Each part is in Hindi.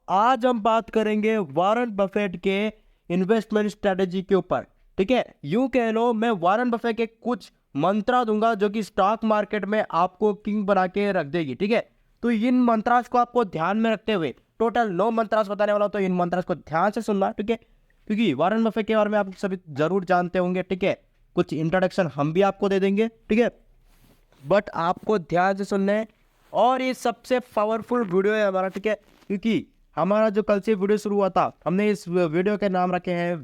आज हम बात करेंगे वॉरेन बफेट के इन्वेस्टमेंट स्ट्रेटेजी के ऊपर। ठीक है, यूं कह लो मैं वॉरेन बफेट के कुछ मंत्रा दूंगा जो कि स्टॉक मार्केट में आपको किंग बना के रख देगी। ठीक है, तो इन मंत्रास को आपको ध्यान में रखते हुए टोटल 9 मंत्रास बताने वाला हूं, तो इन मंत्रास को ध्यान से सुनना। ठीक है, क्योंकि वॉरेन बफेट के बारे में आप सभी जरूर जानते होंगे। ठीक है, कुछ इंट्रोडक्शन हम भी आपको दे देंगे। ठीक है, बट आपको ध्यान से सुनना है और ये सबसे पावरफुल वीडियो है हमारा। ठीक है, क्योंकि हमारा जो कल से वीडियो शुरू हुआ था, हमने इस वीडियो के नाम रखे हैं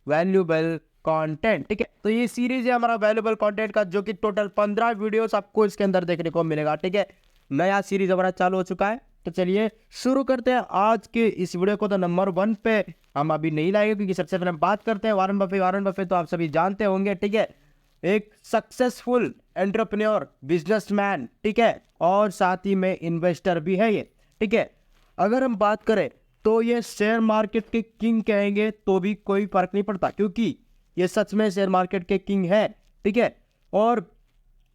वैल्यूबल कंटेंट। ठीक है, तो ये सीरीज है हमारा वैल्यूबल कंटेंट का, जो कि टोटल 15 वीडियोस आपको इसके अंदर देखने को मिलेगा। ठीक है, नया सीरीज हमारा चालू हो चुका है, तो चलिए शुरू करते हैं आज के इस वीडियो को। तो नंबर 1 पे हम अभी नहीं लाएंगे, क्योंकि सबसे पहले हम बात करते हैं वॉरेन बफेट तो आप सभी जानते होंगे। ठीक है, एक सक्सेसफुल एंटरप्रेन्योर, बिजनेसमैन, ठीक है, और साथ ही में इन्वेस्टर भी है ये। ठीक है, अगर हम बात करें तो ये शेयर मार्केट के किंग कहेंगे तो भी कोई फर्क नहीं पड़ता, क्योंकि ये सच में शेयर मार्केट के किंग है। ठीक है, और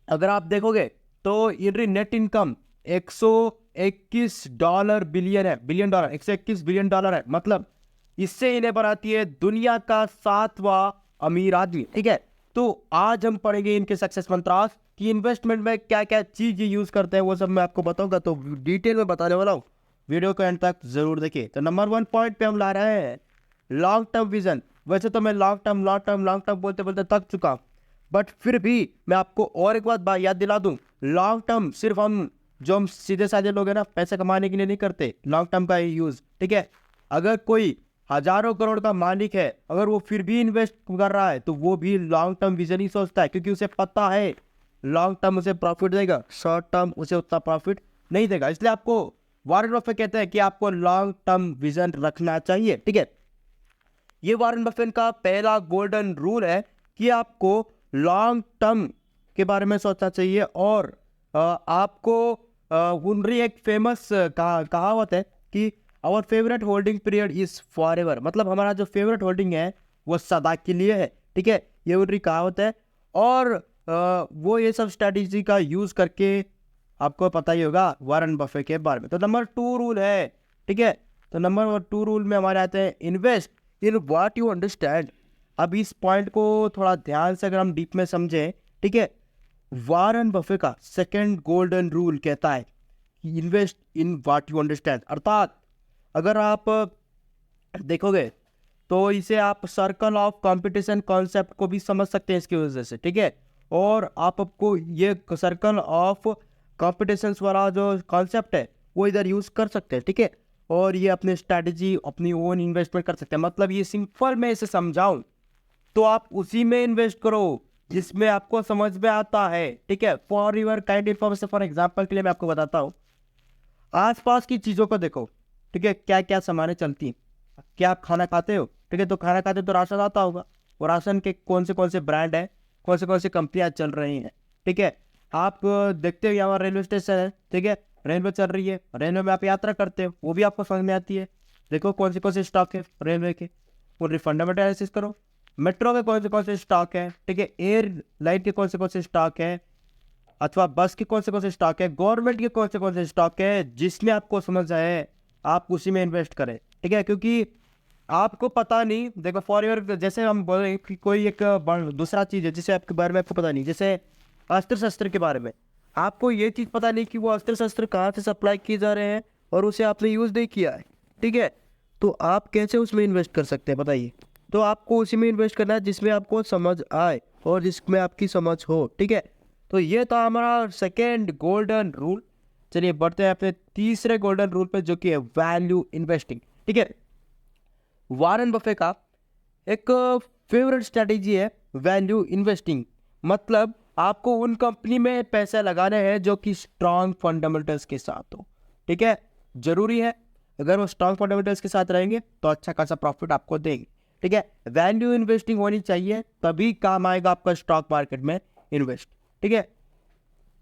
अगर आप देखोगे तो इनकी नेट इनकम $121 बिलियन है, $121 बिलियन है। मतलब इससे इन्हें बनाती है दुनिया का 7वां अमीर आदमी। ठीक है, तो आज हम पढ़ेंगे इनके सक्सेस मंत्रास कि इन्वेस्टमेंट में क्या क्या चीज यूज करते हैं, वो सब मैं आपको बताऊंगा, तो डिटेल में बताने वाला हूँ। वीडियो को एंड तक जरूर देखिए। तो नंबर 1 पॉइंट पे हम ला रहे हैं लॉन्ग टर्म विजन। वैसे तो मैं लॉन्ग टर्म बोलते बोलते थक चुका हूँ, बट फिर भी मैं आपको और एक बात याद दिला दूं। लॉन्ग टर्म सिर्फ हम सीधे साधे लोग हैं ना, पैसे कमाने के लिए नहीं करते लॉन्ग टर्म का यूज। ठीक है, अगर कोई हजारों करोड़ का मालिक है, अगर वो फिर भी इन्वेस्ट कर रहा है, तो वो भी लॉन्ग टर्म विजन ही सोचता है, क्योंकि उसे पता है लॉन्ग टर्म उसे प्रॉफिट देगा, शॉर्ट टर्म उसे उतना प्रॉफिट नहीं देगा। इसलिए आपको वॉरेन बफेट कहते हैं कि आपको लॉन्ग टर्म विजन रखना चाहिए। ठीक है, ये वॉरेन बफेट का पहला गोल्डन रूल है कि आपको लॉन्ग टर्म के बारे में सोचना चाहिए। और आपको उनकी एक फेमस कहावत है कि our favourite holding period is forever, मतलब हमारा जो फेवरेट होल्डिंग है वो सदा के लिए है। ठीक है, ये उनकी कहावत है, और वो ये सब स्ट्रैटेजी का यूज करके आपको पता ही होगा वॉरेन बफेट के बारे में। तो नंबर 2 रूल है। ठीक है, तो नंबर 2 रूल में हमारे आते हैं invest in what you understand. अब इस पॉइंट को थोड़ा ध्यान से अगर हम डीप में समझें, ठीक है, वॉरेन बफेट का सेकंड गोल्डन रूल कहता है कि invest in what you understand. अर्थात अगर आप देखोगे तो इसे आप सर्कल ऑफ कंपटीशन कॉन्सेप्ट को भी समझ सकते हैं इसकी वजह से। ठीक है, और आपको ये सर्कल ऑफ कंपटीशन वाला जो कॉन्सेप्ट है वो इधर यूज कर सकते हैं। ठीक है, और ये अपनी स्ट्रैटेजी, अपनी ओन इन्वेस्टमेंट कर सकते हैं। मतलब ये सिंपल मैं इसे समझाऊं तो आप उसी में इन्वेस्ट करो जिसमें आपको समझ में आता है। ठीक है, for your kind information, for example के लिए मैं आपको बताता हूँ, आसपास की चीज़ों को देखो। ठीक है, क्या क्या सामानें चलती हैं, क्या आप खाना खाते हो। ठीक है, तो खाना खाते तो राशन आता होगा, वो राशन के कौन से ब्रांड है, कौन से कंपनियां चल रही हैं। ठीक है, आप देखते हो यहाँ रेलवे स्टेशन है, ठीक है, रेलवे चल रही है, रेलवे में आप यात्रा करते हो, वो भी आपको समझ में आती है। देखो कौन से स्टॉक है रेलवे के, वो फंडामेंटल एनालिसिस करो। मेट्रो के कौन से स्टॉक है, ठीक है, एयर लाइन के कौन से स्टॉक है, अथवा बस के कौन से स्टॉक है, गवर्नमेंट के कौन से स्टॉक है, जिसमें आपको समझ आए आप उसी में इन्वेस्ट करें। ठीक है, क्योंकि आपको पता नहीं, देखो फॉर योर, जैसे हम बोले कि कोई एक दूसरा चीज़ है जिसे आपके बारे में आपको पता नहीं, जैसे अस्त्र शस्त्र के बारे में आपको ये चीज़ पता नहीं कि वो अस्त्र शस्त्र कहाँ से सप्लाई किए जा रहे हैं और उसे आपने यूज़ नहीं किया है। ठीक है, तो आप कैसे उसमें इन्वेस्ट कर सकते हैं बताइए। तो आपको उसी में इन्वेस्ट करना है जिसमें आपको समझ आए और जिसमें आपकी समझ हो। ठीक है, तो ये था हमारा सेकेंड गोल्डन रूल। चलिए बढ़ते हैं अपने तीसरे गोल्डन रूल पे, जो कि है वैल्यू इन्वेस्टिंग। ठीक है, वॉरेन बफेट का एक फेवरेट स्ट्रैटेजी है वैल्यू इन्वेस्टिंग। मतलब आपको उन कंपनी में पैसे लगाने हैं जो कि स्ट्रॉन्ग फंडामेंटल्स के साथ हो। ठीक है, जरूरी है, अगर वो स्ट्रॉन्ग फंडामेंटल्स के साथ रहेंगे तो अच्छा खासा प्रॉफिट आपको देंगे। ठीक है, वैल्यू इन्वेस्टिंग होनी चाहिए, तभी काम आएगा आपका स्टॉक मार्केट में इन्वेस्ट। ठीक है,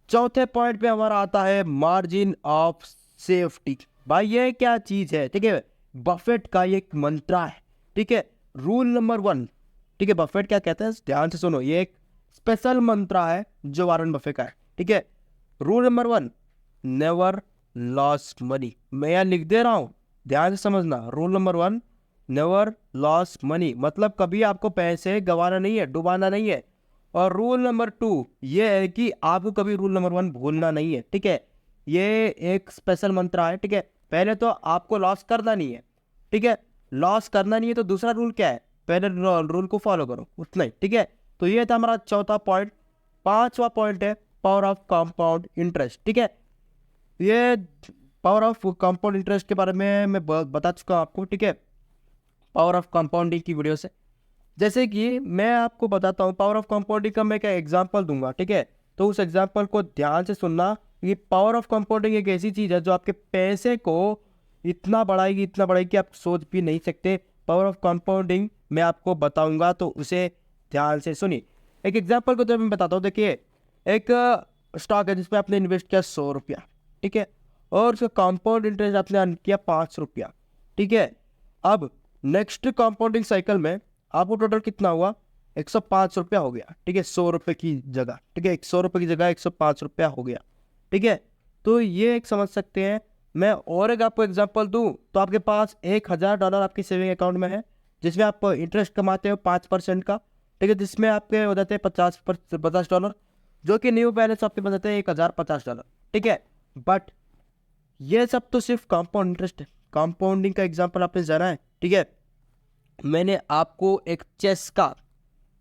चौथे पॉइंट पे हमारा आता है मार्जिन ऑफ सेफ्टी। भाई ये क्या चीज है। ठीक है, बफेट का एक मंत्रा है। ठीक है, रूल नंबर 1। ठीक है, बफेट क्या कहते हैं, ध्यान से सुनो, ये एक स्पेशल मंत्रा है जो वॉरेन बफेट का है। ठीक है, rule number 1, never lost money. मैं यहाँ लिख दे रहा हूँ, ध्यान से समझना, rule number 1, never loss money, मतलब कभी आपको पैसे गंवाना नहीं है, डुबाना नहीं है। और रूल नंबर 2 ये है कि आपको कभी रूल नंबर 1 भूलना नहीं है, ठीक है। ये एक स्पेशल मंत्र है, ठीक है। पहले तो आपको लॉस करना नहीं है, ठीक है। लॉस करना नहीं है तो दूसरा रूल क्या है, पहले रूल को फॉलो करो, उतना ही, ठीक है। तो ये था हमारा चौथा पॉइंट। पांचवा पॉइंट है पावर ऑफ कंपाउंड इंटरेस्ट, ठीक है। ये पावर ऑफ कंपाउंड इंटरेस्ट के बारे में मैं बता चुका हूँ आपको, ठीक है, पावर ऑफ कंपाउंडिंग की वीडियो से। जैसे कि मैं आपको बताता हूँ पावर ऑफ कंपाउंडिंग का, मैं क्या एग्जांपल दूंगा, ठीक है। तो उस एग्जांपल को ध्यान से सुनना। ये पावर ऑफ कंपाउंडिंग एक ऐसी चीज है जो आपके पैसे को इतना बढ़ाएगी कि आप सोच भी नहीं सकते। पावर ऑफ कंपाउंडिंग मैं आपको बताऊंगा, तो उसे ध्यान से सुनिए। एक एग्जांपल को तो मैं बताता हूँ। देखिए, एक स्टॉक है जिसपे आपने इन्वेस्ट किया 100 रुपया, ठीक है, और उसका कंपाउंड इंटरेस्ट आपने अर्न किया 5 रुपया, ठीक है। अब नेक्स्ट कंपाउंडिंग साइकिल में आपको टोटल कितना हुआ, 105 रुपया हो गया, ठीक है, 100 रुपये की जगह, ठीक है, 100 रुपये की जगह 105 रुपया हो गया, ठीक है। तो ये एक समझ सकते हैं। मैं और एक आपको एग्जांपल दूं तो आपके पास $1000 आपकी सेविंग अकाउंट में है, जिसमें आप इंटरेस्ट कमाते हो 5% का, ठीक है, जिसमें आपके हो जाते हैं $50, जो कि न्यू बैलेंस आपके बन जाते हैं $1050, ठीक है। बट ये सब तो सिर्फ कंपाउंड इंटरेस्ट है, कंपाउंडिंग का एग्जांपल आपने जाना है, ठीक है। मैंने आपको एक चेस का,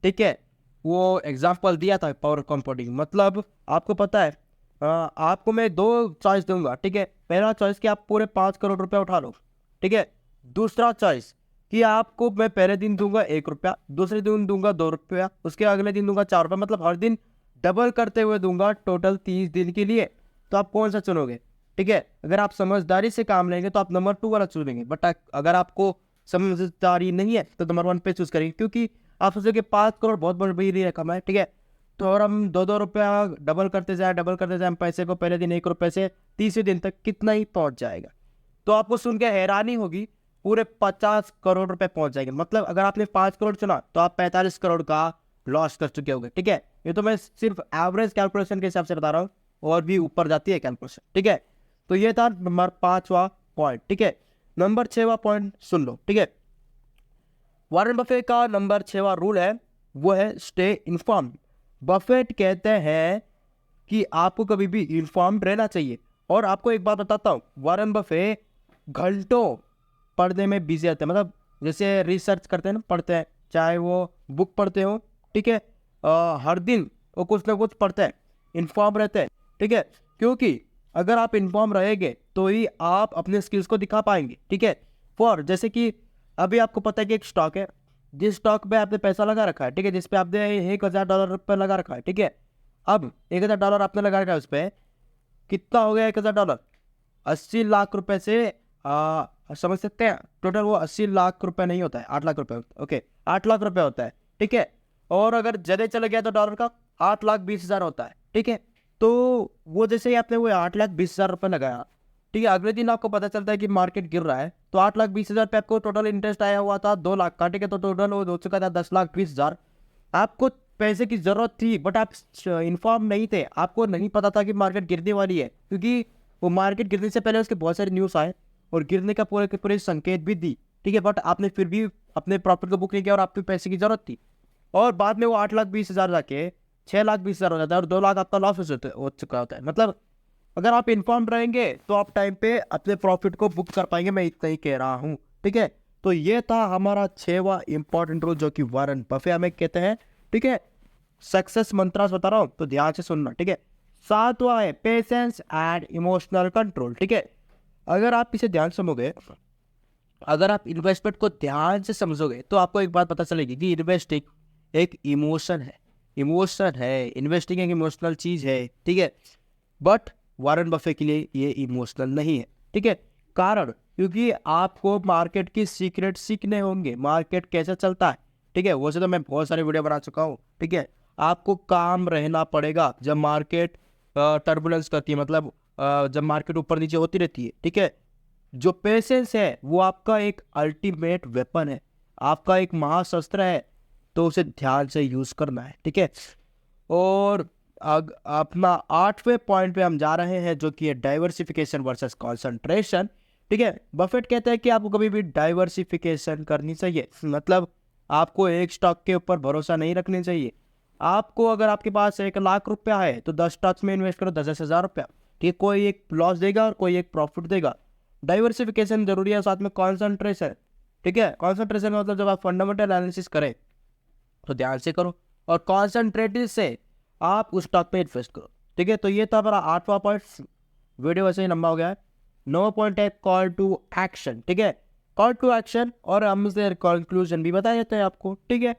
ठीक है, वो एग्जांपल दिया था पावर कंपाउंडिंग। मतलब आपको पता है, आपको मैं 2 चॉइस दूंगा, ठीक है। पहला चॉइस कि आप पूरे 5 करोड़ रुपया उठा लो, ठीक है। दूसरा चॉइस कि आपको मैं पहले दिन दूंगा 1 रुपया, दूसरे दिन दूंगा 2 रुपया, उसके अगले दिन दूंगा 4 रुपया, मतलब हर दिन डबल करते हुए दूंगा टोटल 30 दिन के लिए। तो आप कौन सा चुनोगे, ठीक है। अगर आप समझदारी से काम लेंगे तो आप नंबर 2 वाला चुनेंगे, बट अगर आपको समझदारी नहीं है तो नंबर 1 पे चूज करेंगे, क्योंकि आप सोचोगे 5 करोड़ बहुत बड़ी रकम है, ठीक है। तो और हम 2-2 रुपया डबल करते जाए हम पैसे को, पहले दिन 1 रुपये से तीसरे दिन तक कितना ही पहुंच जाएगा। तो आपको सुन के हैरानी होगी, पूरे 50 करोड़ रुपए पहुंच जाएंगे। मतलब अगर आपने 5 करोड़ चुना तो आप 45 करोड़ का लॉस कर चुके होंगे, ठीक है। ये तो मैं सिर्फ एवरेज कैलकुलेशन के हिसाब से बता रहा हूँ, और भी ऊपर जाती है कैलकुलेशन, ठीक है। तो ये था नंबर 5वां पॉइंट, ठीक है। नंबर 6वां पॉइंट सुन लो, ठीक है। वॉरेन बफेट का नंबर 6वां रूल है, वो है स्टे इन्फॉर्म। बफेट कहते हैं कि आपको कभी भी इन्फॉर्म रहना चाहिए। और आपको एक बात बताता हूँ, वॉरेन बफेट घंटों पढ़ने में बिजी रहते हैं, मतलब जैसे रिसर्च करते हैं ना, पढ़ते हैं, चाहे वो बुक पढ़ते हो, ठीक है, हर दिन वो कुछ ना कुछ पढ़ते हैं, इन्फॉर्म रहते हैं, ठीक है। क्योंकि अगर आप इन्फॉर्म रहेंगे तो ही आप अपने स्किल्स को दिखा पाएंगे, ठीक है। फॉर जैसे कि अभी आपको पता है कि एक स्टॉक है, जिस स्टॉक पे आपने पैसा लगा रखा है, ठीक है, जिस पे आपने $1000 लगा रखा है, ठीक है। अब $1000 आपने लगा रखा है, उस पर कितना हो गया $1000, 80 लाख रुपए से समझ सकते हैं। टोटल वो 80 लाख रुपए नहीं होता है, 8 लाख रुपए, ओके, 8 लाख रुपए होता है, ठीक है। और अगर ज्यादा चले गया तो डॉलर का 8,20,000 होता है, ठीक है। तो वो जैसे ही आपने वो 8,20,000 रुपये लगाया, ठीक है, अगले दिन आपको पता चलता है कि मार्केट गिर रहा है, तो 8,20,000 पे आपको टोटल इंटरेस्ट आया हुआ था 2 लाख का, ठीक है। तो टोटल वो हो चुका था 10,20,000। आपको पैसे की जरूरत थी, बट आप इन्फॉर्म नहीं थे, आपको नहीं पता था कि मार्केट गिरने वाली है, क्योंकि वो मार्केट गिरने से पहले उसके बहुत सारे न्यूज़ आए और गिरने का पूरे के पूरे संकेत भी दी, ठीक है। बट आपने फिर भी अपने प्रॉफिट को बुक नहीं किया, और आपको पैसे की जरूरत थी, और बाद में वो 8,20,000 जाके 6,20,000 हो जाता है, और 2 लाख आपका लॉस हो चुका होता है। मतलब अगर आप इन्फॉर्म रहेंगे तो आप टाइम पे अपने प्रॉफिट को बुक कर पाएंगे, मैं इतना ही कह रहा हूँ, ठीक है। तो ये था हमारा 6वां इंपॉर्टेंट रूल, जो कि वॉरेन बफेट हमें कहते हैं, ठीक है। सक्सेस मंत्रास बता रहा हूँ तो ध्यान से सुनना, ठीक है। 7वां है पेशेंस एंड इमोशनल कंट्रोल, ठीक है। अगर आप इसे ध्यान समझोगे, अगर आप इन्वेस्टमेंट को ध्यान से समझोगे, तो आपको एक बात पता चलेगी कि इन्वेस्टिंग एक इमोशन है, इन्वेस्टिंग एक इमोशनल चीज है, ठीक है। बट वॉरेन बफेट के लिए ये इमोशनल नहीं है, ठीक है। कारण क्योंकि आपको मार्केट की सीक्रेट सीखने होंगे, मार्केट कैसे चलता है, ठीक है। वैसे तो मैं बहुत सारे वीडियो बना चुका हूँ, ठीक है। आपको काम रहना पड़ेगा जब मार्केट टर्बुलेंस करती है, मतलब जब मार्केट ऊपर नीचे होती रहती है, ठीक है। जो पेशेंस है वो आपका एक अल्टीमेट वेपन है, आपका एक महाशस्त्र है, तो उसे ध्यान से यूज करना है, ठीक है। और अपना 8वें पॉइंट पे हम जा रहे हैं, जो कि है डाइवर्सिफिकेशन वर्सेस कंसंट्रेशन। ठीक है। बफेट कहते हैं कि आपको कभी भी डाइवर्सिफिकेशन करनी चाहिए, मतलब आपको एक स्टॉक के ऊपर भरोसा नहीं रखनी चाहिए। आपको अगर आपके पास 1 लाख रुपया है तो 10 स्टॉक्स में इन्वेस्ट करो, 10,000 रुपया, ठीक है। कोई एक लॉस देगा और कोई एक प्रॉफिट देगा। डाइवर्सिफिकेशन जरूरी है, साथ में कॉन्सेंट्रेशन, ठीक है। कॉन्सेंट्रेशन मतलब जब आप फंडामेंटल एनालिसिस करें तो ध्यान से करो, और कॉन्सेंट्रेटेड से आप उस स्टॉक पे इन्वेस्ट करो, ठीक है। तो ये था हमारा 8वां पॉइंट। वीडियो वैसे ही लंबा हो गया है। 9वां पॉइंट है कॉल टू एक्शन, ठीक है। कॉल टू एक्शन और हम से कंक्लूजन भी बता देते हैं आपको, ठीक है।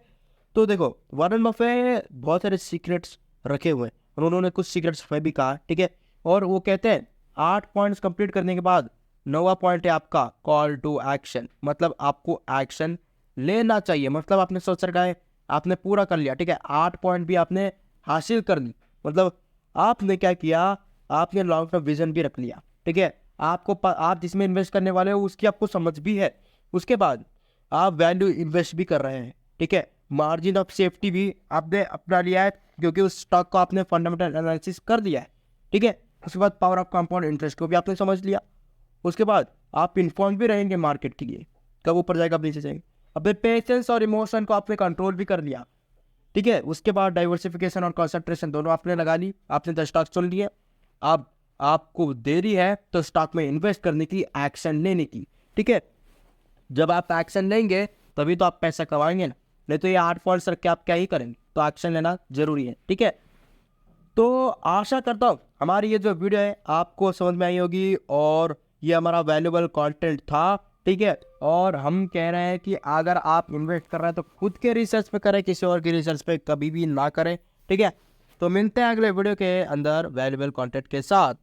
तो देखो, वॉरेन बफेट बहुत सारे सीक्रेट्स रखे हुए हैं और उन्होंने कुछ सीक्रेट्स हमें भी कहा, ठीक है। और वो कहते हैं 8 पॉइंट्स कंप्लीट करने के बाद 9वां पॉइंट है आपका कॉल टू एक्शन, मतलब आपको एक्शन लेना चाहिए। मतलब आपने सोच रखा है, आपने पूरा कर लिया, ठीक है। 8 पॉइंट भी आपने हासिल कर ली, मतलब आपने क्या किया, आपने लॉन्ग टर्म विजन भी रख लिया, ठीक है। आप जिसमें इन्वेस्ट करने वाले हो उसकी आपको समझ भी है। उसके बाद आप वैल्यू इन्वेस्ट भी कर रहे हैं, ठीक है। मार्जिन ऑफ सेफ्टी भी आपने अपना लिया है, क्योंकि उस स्टॉक को आपने फंडामेंटल एनालिसिस कर दिया है, ठीक है। उसके बाद पावर ऑफ कंपाउंड इंटरेस्ट को भी आपने समझ लिया। उसके बाद आप इन्फॉर्म भी रहेंगे मार्केट के लिए, कब ऊपर जाएगा कब नीचे जाएगा। अपने पेशेंस और इमोशन को आपने कंट्रोल भी कर लिया, ठीक है। उसके बाद डाइवर्सिफिकेशन और कंसंट्रेशन दोनों आपने लगा ली, आपने 10 स्टॉक चुन लिए। अब आपको देरी है तो स्टॉक में इन्वेस्ट करने की, एक्शन लेने की, ठीक है। जब आप एक्शन लेंगे तभी तो आप पैसा कमाएंगे ना, नहीं तो ये 8 पॉइंट्स रख के आप क्या ही करेंगे। तो एक्शन लेना जरूरी है, ठीक है। तो आशा करता हूँ हमारी ये जो वीडियो है आपको समझ में आई होगी, और ये हमारा वैल्यूबल कंटेंट था, ठीक है। और हम कह रहे हैं कि अगर आप इन्वेस्ट कर रहे हैं तो खुद के रिसर्च पे करें, किसी और की रिसर्च पे कभी भी ना करें, ठीक है। तो मिलते हैं अगले वीडियो के अंदर वैल्यूबल कंटेंट के साथ।